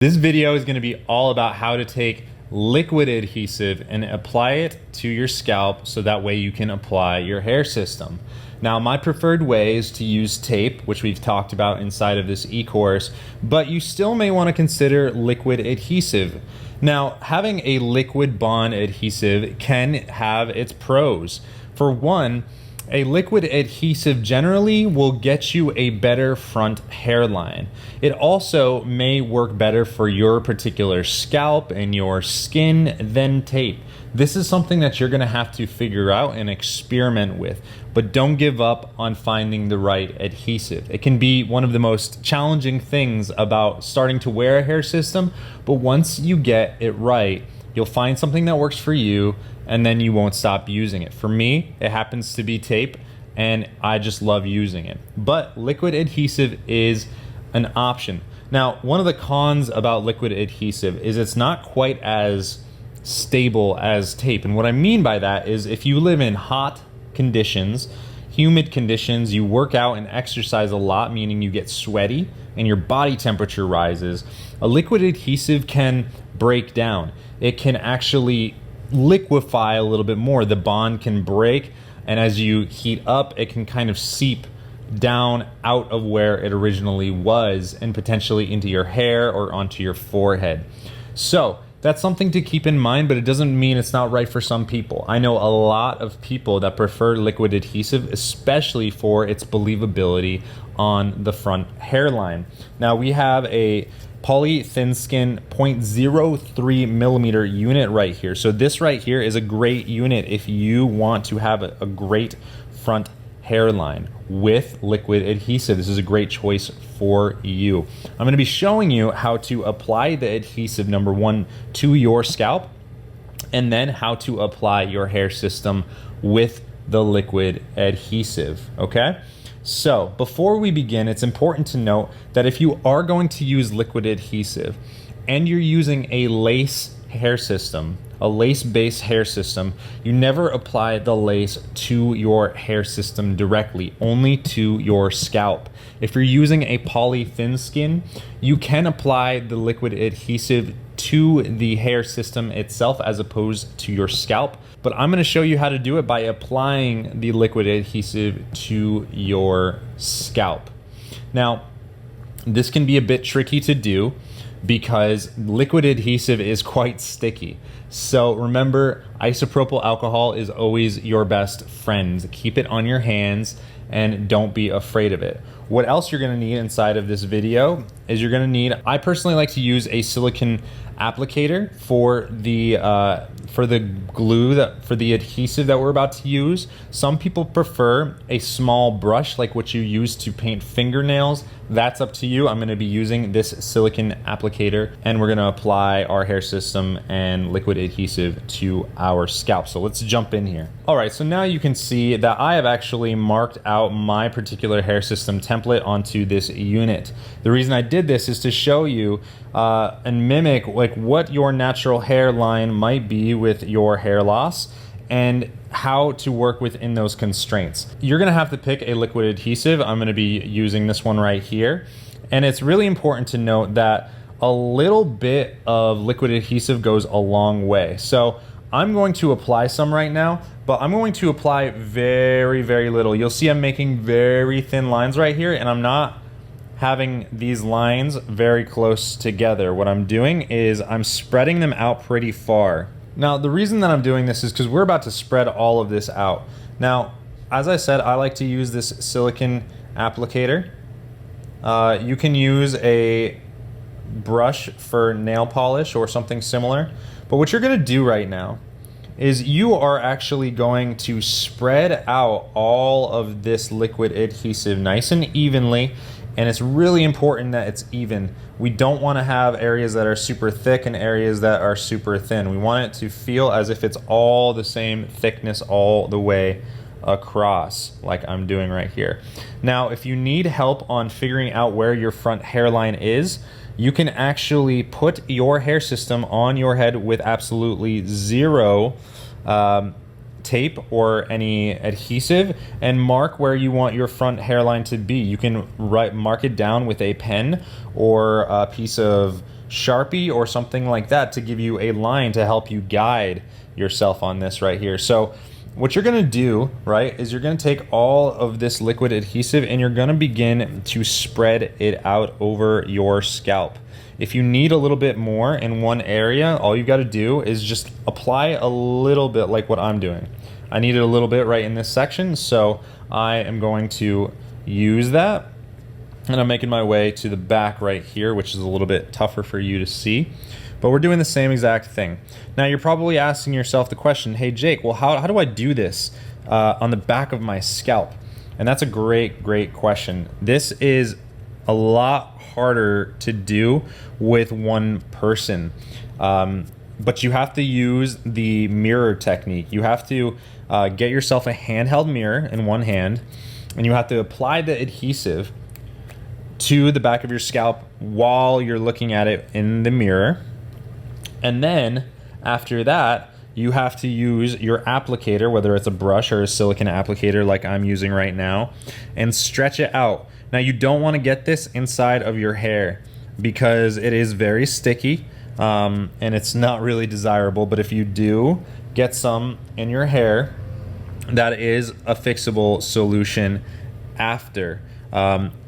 This video is going to be all about how to take liquid adhesive and apply it to your scalp so that way you can apply your hair system. Now, my preferred way is to use tape, which we've talked about inside of this e-course, but you still may want to consider liquid adhesive. Now, having a liquid bond adhesive can have its pros. For one, a liquid adhesive generally will get you a better front hairline. It also may work better for your particular scalp and your skin than tape. This is something that you're gonna have to figure out and experiment with, but don't give up on finding the right adhesive. It can be one of the most challenging things about starting to wear a hair system, but once you get it right, you'll find something that works for you and then you won't stop using it. For me, it happens to be tape and I just love using it. But liquid adhesive is an option. Now, one of the cons about liquid adhesive is it's not quite as stable as tape. And what I mean by that is if you live in hot conditions, humid conditions, you work out and exercise a lot, meaning you get sweaty and your body temperature rises, a liquid adhesive can break down. It can actually liquefy a little bit more. The bond can break, and as you heat up, it can kind of seep down out of where it originally was and potentially into your hair or onto your forehead. So that's something to keep in mind, but it doesn't mean it's not right for some people. I know a lot of people that prefer liquid adhesive, especially for its believability on the front hairline. Now, we have a poly thin skin 0.03 millimeter unit right here. So this right here is a great unit if you want to have a great front hairline with liquid adhesive. This is a great choice for you. I'm going to be showing you how to apply the adhesive, number one, to your scalp, and then how to apply your hair system with the liquid adhesive, okay? So before we begin, it's important to note that if you are going to use liquid adhesive and you're using a lace hair system, a lace-based hair system, you never apply the lace to your hair system directly, only to your scalp. If you're using a poly thin skin, you can apply the liquid adhesive to the hair system itself as opposed to your scalp. But I'm gonna show you how to do it by applying the liquid adhesive to your scalp. Now, this can be a bit tricky to do because liquid adhesive is quite sticky. So remember, isopropyl alcohol is always your best friend. Keep it on your hands and don't be afraid of it. What else you're gonna need inside of this video is you're gonna need, I personally like to use a silicone applicator for the glue, for the adhesive that we're about to use. Some people prefer a small brush like what you use to paint fingernails. That's up to you. I'm gonna be using this silicone applicator and we're gonna apply our hair system and liquid adhesive to our scalp. So let's jump in here. All right, so now you can see that I have actually marked out my particular hair system template onto this unit. The reason I did this is to show you and mimic like what your natural hairline might be with your hair loss and how to work within those constraints. You're gonna have to pick a liquid adhesive. I'm gonna be using this one right here. And it's really important to note that a little bit of liquid adhesive goes a long way. So I'm going to apply some right now, but I'm going to apply very, very little. You'll see I'm making very thin lines right here, and I'm not having these lines very close together. What I'm doing is I'm spreading them out pretty far. Now, the reason that I'm doing this is because we're about to spread all of this out. Now, as I said, I like to use this silicone applicator. You can use a brush for nail polish or something similar. But what you're gonna do right now is you are actually going to spread out all of this liquid adhesive nice and evenly. And it's really important that it's even. We don't want to have areas that are super thick and areas that are super thin. We want it to feel as if it's all the same thickness all the way across, like I'm doing right here. Now, if you need help on figuring out where your front hairline is, you can actually put your hair system on your head with absolutely zero tape or any adhesive and mark where you want your front hairline to be. You can mark it down with a pen or a piece of Sharpie or something like that to give you a line to help you guide yourself on this right here. So what you're gonna do, right, is you're gonna take all of this liquid adhesive and you're gonna begin to spread it out over your scalp. If you need a little bit more in one area, all you gotta do is just apply a little bit like what I'm doing. I needed a little bit right in this section, so I am going to use that. And I'm making my way to the back right here, which is a little bit tougher for you to see. But we're doing the same exact thing. Now you're probably asking yourself the question, hey Jake, well how do I do this on the back of my scalp? And that's a great question. This is a lot harder to do with one person. But you have to use the mirror technique. You have to get yourself a handheld mirror in one hand, and you have to apply the adhesive to the back of your scalp while you're looking at it in the mirror. And then after that, you have to use your applicator, whether it's a brush or a silicone applicator like I'm using right now, and stretch it out. Now you don't want to get this inside of your hair because it is very sticky and it's not really desirable, but if you do get some in your hair, that is a fixable solution after.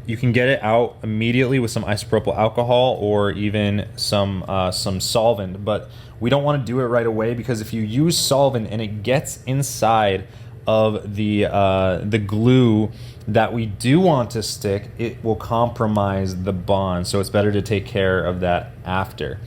You can get it out immediately with some isopropyl alcohol or even some solvent, but we don't want to do it right away because if you use solvent and it gets inside of the glue that we do want to stick, it will compromise the bond. So it's better to take care of that after.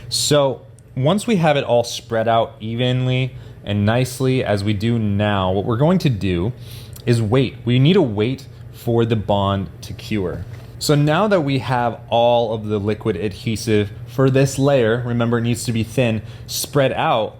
So once we have it all spread out evenly and nicely as we do now, what we're going to do is wait. We need to wait for the bond to cure. So now that we have all of the liquid adhesive for this layer, remember it needs to be thin, spread out,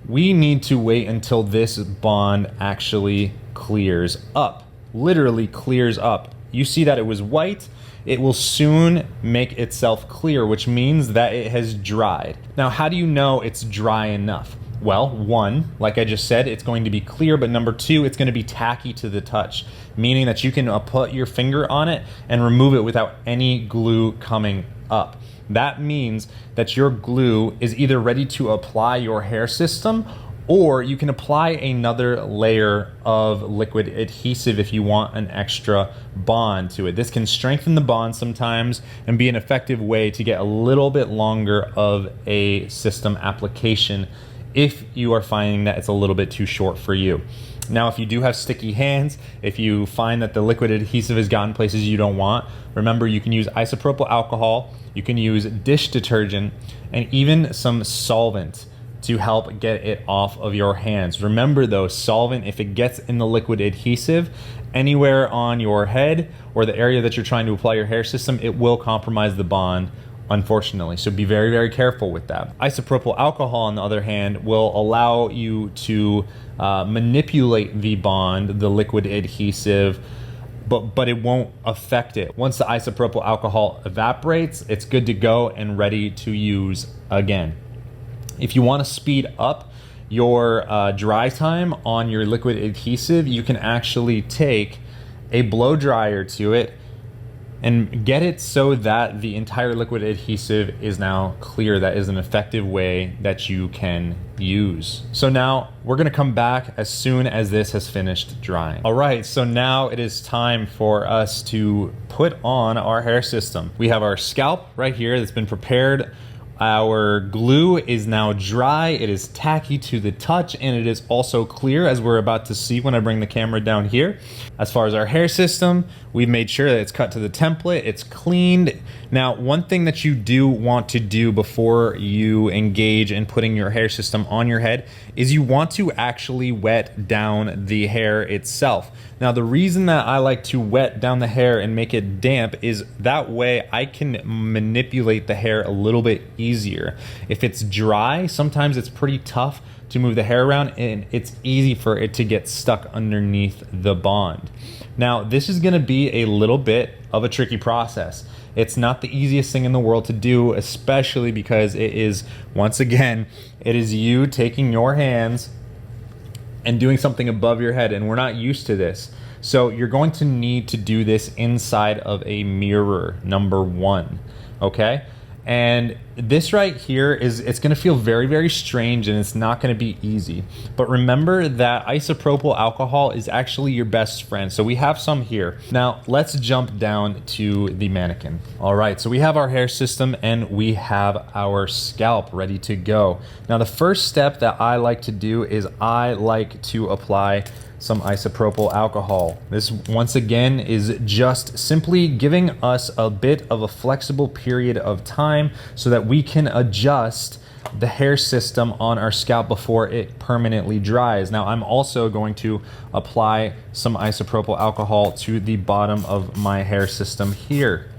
we need to wait until this bond actually clears up, literally clears up. You see that it was white, it will soon make itself clear, which means that it has dried. Now, how do you know it's dry enough? Well, one, like I just said, it's going to be clear, but number two, it's going to be tacky to the touch, meaning that you can put your finger on it and remove it without any glue coming up. That means that your glue is either ready to apply your hair system, or you can apply another layer of liquid adhesive if you want an extra bond to it. This can strengthen the bond sometimes and be an effective way to get a little bit longer of a system application if you are finding that it's a little bit too short for you. Now, if you do have sticky hands, if you find that the liquid adhesive has gotten places you don't want, remember you can use isopropyl alcohol, you can use dish detergent, and even some solvent to help get it off of your hands. Remember though, solvent, if it gets in the liquid adhesive anywhere on your head or the area that you're trying to apply your hair system, it will compromise the bond, unfortunately. So be very careful with that. Isopropyl alcohol, on the other hand, will allow you to manipulate the bond, the liquid adhesive, but it won't affect it. Once the isopropyl alcohol evaporates, it's good to go and ready to use again. If you want to speed up your dry time on your liquid adhesive, you can actually take a blow dryer to it and get it so that the entire liquid adhesive is now clear. That is an effective way that you can use. So now we're gonna come back as soon as this has finished drying. All right, so now it is time for us to put on our hair system. We have our scalp right here that's been prepared. Our glue is now dry, it is tacky to the touch, and it is also clear, as we're about to see when I bring the camera down here. As far as our hair system, we've made sure that it's cut to the template, it's cleaned. Now, one thing that you do want to do before you engage in putting your hair system on your head is you want to actually wet down the hair itself. Now, the reason that I like to wet down the hair and make it damp is that way I can manipulate the hair a little bit easier. If it's dry, sometimes it's pretty tough to move the hair around and it's easy for it to get stuck underneath the bond. Now, this is gonna be a little bit of a tricky process. It's not the easiest thing in the world to do, especially because it is, once again, it is you taking your hands and doing something above your head, and we're not used to this. So you're going to need to do this inside of a mirror, number one, okay? And this right here it's gonna feel very, very strange, and it's not gonna be easy. But remember that isopropyl alcohol is actually your best friend. So we have some here. Now let's jump down to the mannequin. All right, so we have our hair system and we have our scalp ready to go. Now the first step that I like to do is I like to apply some isopropyl alcohol. This once again is just simply giving us a bit of a flexible period of time so that we can adjust the hair system on our scalp before it permanently dries. Now I'm also going to apply some isopropyl alcohol to the bottom of my hair system here.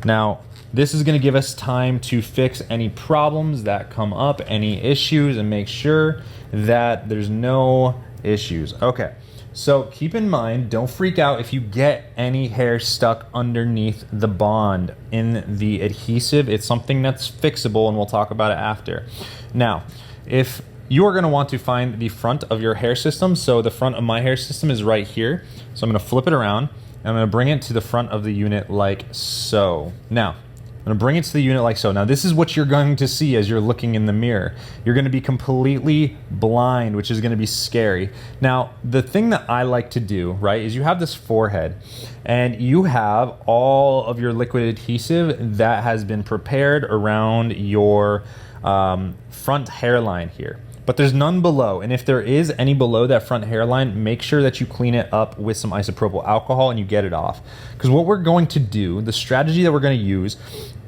Now this is going to give us time to fix any problems that come up, any issues, and make sure that there's no issues. Okay, so keep in mind, don't freak out if you get any hair stuck underneath the bond in the adhesive. It's something that's fixable, and we'll talk about it after. Now, if you are going to want to find the front of your hair system, so the front of my hair system is right here. So I'm going to flip it around, and I'm going to bring it to the front of the unit like so. Now, I'm going to bring it to the unit like so. Now this is what you're going to see as you're looking in the mirror. You're going to be completely blind, which is going to be scary. Now the thing that I like to do, right, is you have this forehead and you have all of your liquid adhesive that has been prepared around your front hairline here. But there's none below, and if there is any below that front hairline, make sure that you clean it up with some isopropyl alcohol and you get it off. Because what we're going to do, the strategy that we're going to use,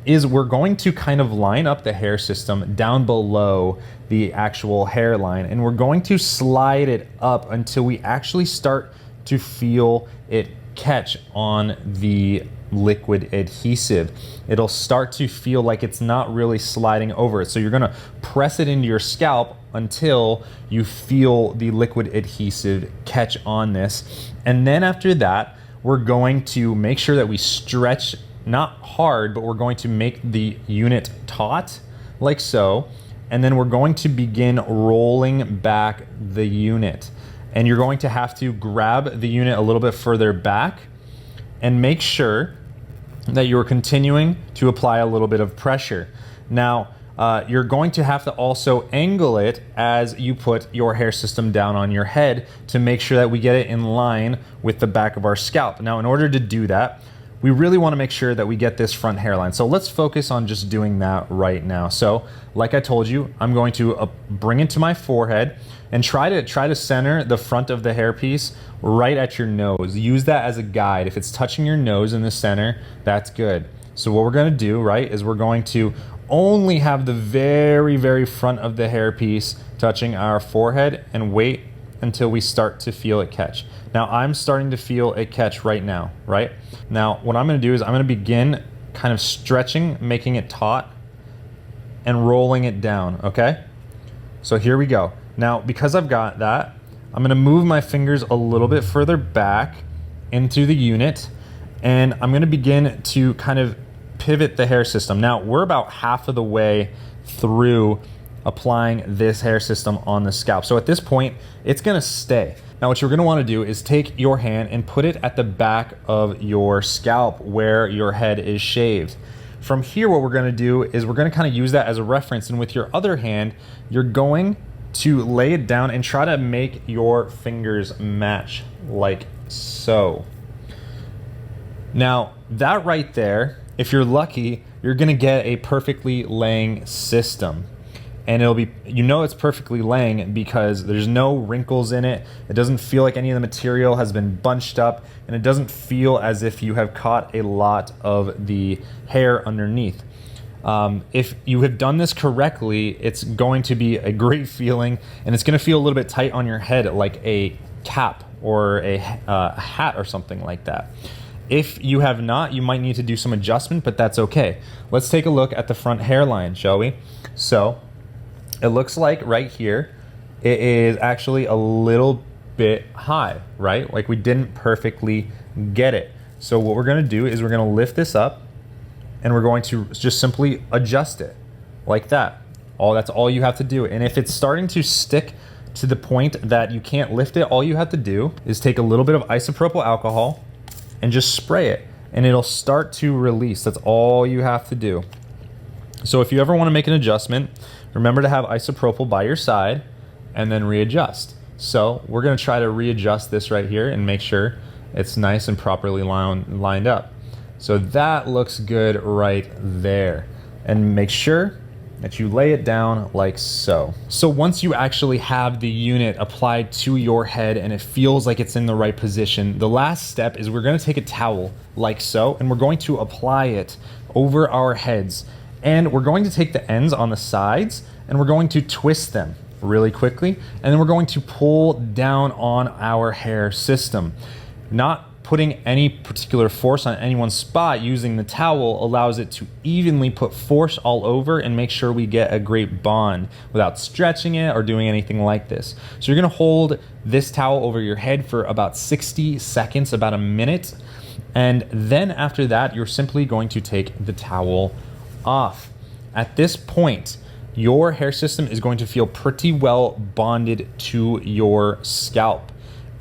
is we're going to kind of line up the hair system down below the actual hairline, and we're going to slide it up until we actually start to feel it catch on the liquid adhesive. It'll start to feel like it's not really sliding over it. So you're gonna press it into your scalp until you feel the liquid adhesive catch on this. And then after that, we're going to make sure that we stretch, not hard, but we're going to make the unit taut, like so. And then we're going to begin rolling back the unit. And you're going to have to grab the unit a little bit further back and make sure that you're continuing to apply a little bit of pressure. Now, you're going to have to also angle it as you put your hair system down on your head to make sure that we get it in line with the back of our scalp. Now, in order to do that, we really want to make sure that we get this front hairline. So let's focus on just doing that right now. So like I told you, I'm going to bring it to my forehead and try to center the front of the hairpiece right at your nose. Use that as a guide. If it's touching your nose in the center, that's good. So what we're going to do, right, is we're going to only have the very, very front of the hairpiece touching our forehead and wait until we start to feel it catch. Now I'm starting to feel it catch right now, right? Now what I'm going to do is I'm going to begin kind of stretching, making it taut and rolling it down, okay? So here we go. Now because I've got that, I'm going to move my fingers a little bit further back into the unit, and I'm going to begin to kind of pivot the hair system. Now we're about half of the way through applying this hair system on the scalp. So at this point, it's gonna stay. Now what you're gonna wanna do is take your hand and put it at the back of your scalp where your head is shaved. From here, what we're gonna do is we're gonna kind of use that as a reference, and with your other hand, you're going to lay it down and try to make your fingers match like so. Now that right there, if you're lucky, you're gonna get a perfectly laying system. And it'll be, you know, it's perfectly laying because there's no wrinkles in it. It doesn't feel like any of the material has been bunched up, and it doesn't feel as if you have caught a lot of the hair underneath. If you have done this correctly, it's going to be a great feeling, and it's going to feel a little bit tight on your head like a cap or a hat or something like that. If you have not, you might need to do some adjustment, but that's okay. Let's take a look at the front hairline, shall we? So it looks like right here, it is actually a little bit high, right? Like we didn't perfectly get it. So what we're gonna do is we're gonna lift this up and we're going to just simply adjust it like that. That's all you have to do. And if it's starting to stick to the point that you can't lift it, all you have to do is take a little bit of isopropyl alcohol and just spray it, and it'll start to release. That's all you have to do. So if you ever want to make an adjustment, remember to have isopropyl by your side and then readjust. So we're going to try to readjust this right here and make sure it's nice and properly lined up. So that looks good right there. And make sure that you lay it down like so. So once you actually have the unit applied to your head and it feels like it's in the right position, the last step is we're going to take a towel like so, and we're going to apply it over our heads. And we're going to take the ends on the sides and we're going to twist them really quickly, and then we're going to pull down on our hair system. Not putting any particular force on any one spot, using the towel allows it to evenly put force all over and make sure we get a great bond without stretching it or doing anything like this. So you're gonna hold this towel over your head for about 60 seconds, about a minute, and then after that, you're simply going to take the towel off. At this point, your hair system is going to feel pretty well bonded to your scalp.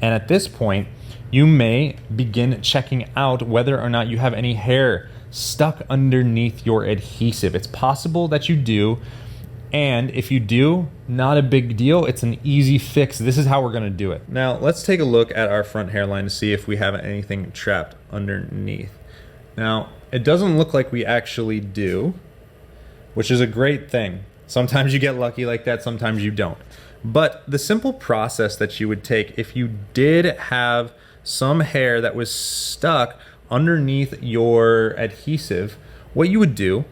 And at this point, you may begin checking out whether or not you have any hair stuck underneath your adhesive. It's possible that you do, and if you do, not a big deal. It's an easy fix. This is how we're gonna do it. Now, let's take a look at our front hairline to see if we have anything trapped underneath. Now, it doesn't look like we actually do, which is a great thing. Sometimes you get lucky like that, sometimes you don't. But the simple process that you would take if you did have some hair that was stuck underneath your adhesive, what you would do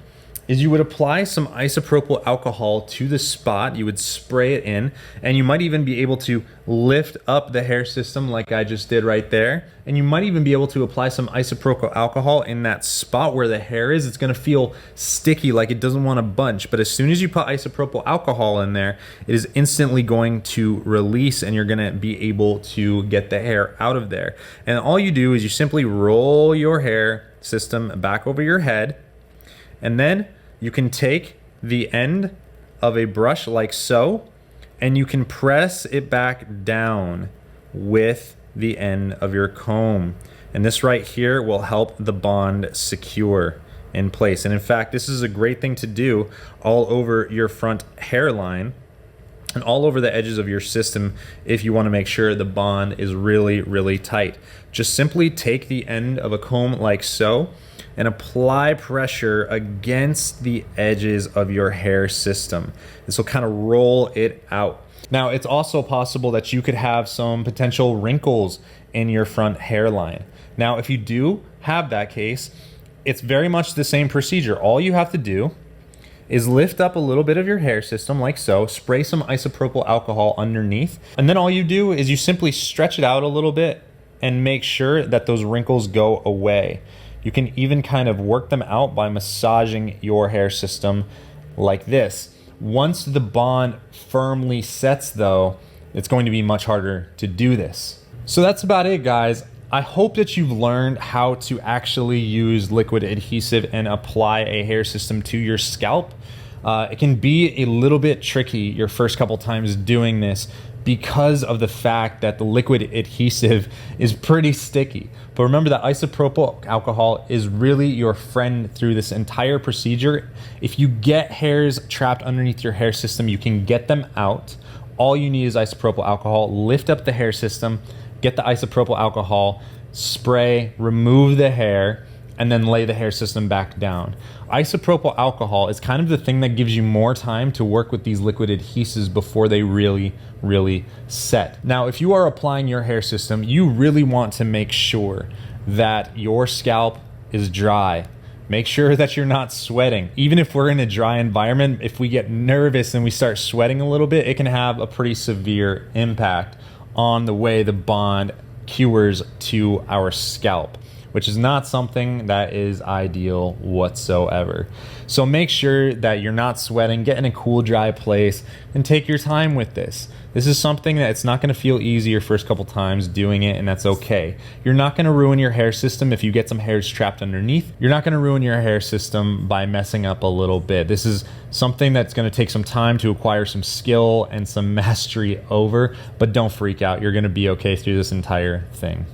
is you would apply some isopropyl alcohol to the spot. You would spray it in, and you might even be able to lift up the hair system like I just did right there. And you might even be able to apply some isopropyl alcohol in that spot where the hair is. It's gonna feel sticky, like it doesn't wanna bunch. But as soon as you put isopropyl alcohol in there, it is instantly going to release, and you're gonna be able to get the hair out of there. And all you do is you simply roll your hair system back over your head, and then you can take the end of a brush like so, and you can press it back down with the end of your comb. And this right here will help the bond secure in place. And in fact, this is a great thing to do all over your front hairline and all over the edges of your system if you want to make sure the bond is really, really tight. Just simply take the end of a comb like so and apply pressure against the edges of your hair system. This will kind of roll it out. Now, it's also possible that you could have some potential wrinkles in your front hairline. Now, if you do have that case, it's very much the same procedure. All you have to do is lift up a little bit of your hair system like so, spray some isopropyl alcohol underneath, and then all you do is you simply stretch it out a little bit and make sure that those wrinkles go away. You can even kind of work them out by massaging your hair system like this. Once the bond firmly sets though, it's going to be much harder to do this. So that's about it, guys. I hope that you've learned how to actually use liquid adhesive and apply a hair system to your scalp. It can be a little bit tricky your first couple times doing this because of the fact that the liquid adhesive is pretty sticky. But remember that isopropyl alcohol is really your friend through this entire procedure. If you get hairs trapped underneath your hair system, you can get them out. All you need is isopropyl alcohol. Lift up the hair system, get the isopropyl alcohol, spray, remove the hair, and then lay the hair system back down. Isopropyl alcohol is kind of the thing that gives you more time to work with these liquid adhesives before they really set. Now, if you are applying your hair system, you really want to make sure that your scalp is dry. Make sure that you're not sweating. Even if we're in a dry environment, if we get nervous and we start sweating a little bit, it can have a pretty severe impact on the way the bond cures to our scalp, which is not something that is ideal whatsoever. So make sure that you're not sweating, get in a cool, dry place, and take your time with this. This is something that it's not gonna feel easy your first couple times doing it, and that's okay. You're not gonna ruin your hair system if you get some hairs trapped underneath. You're not gonna ruin your hair system by messing up a little bit. This is something that's gonna take some time to acquire some skill and some mastery over, but don't freak out. You're gonna be okay through this entire thing.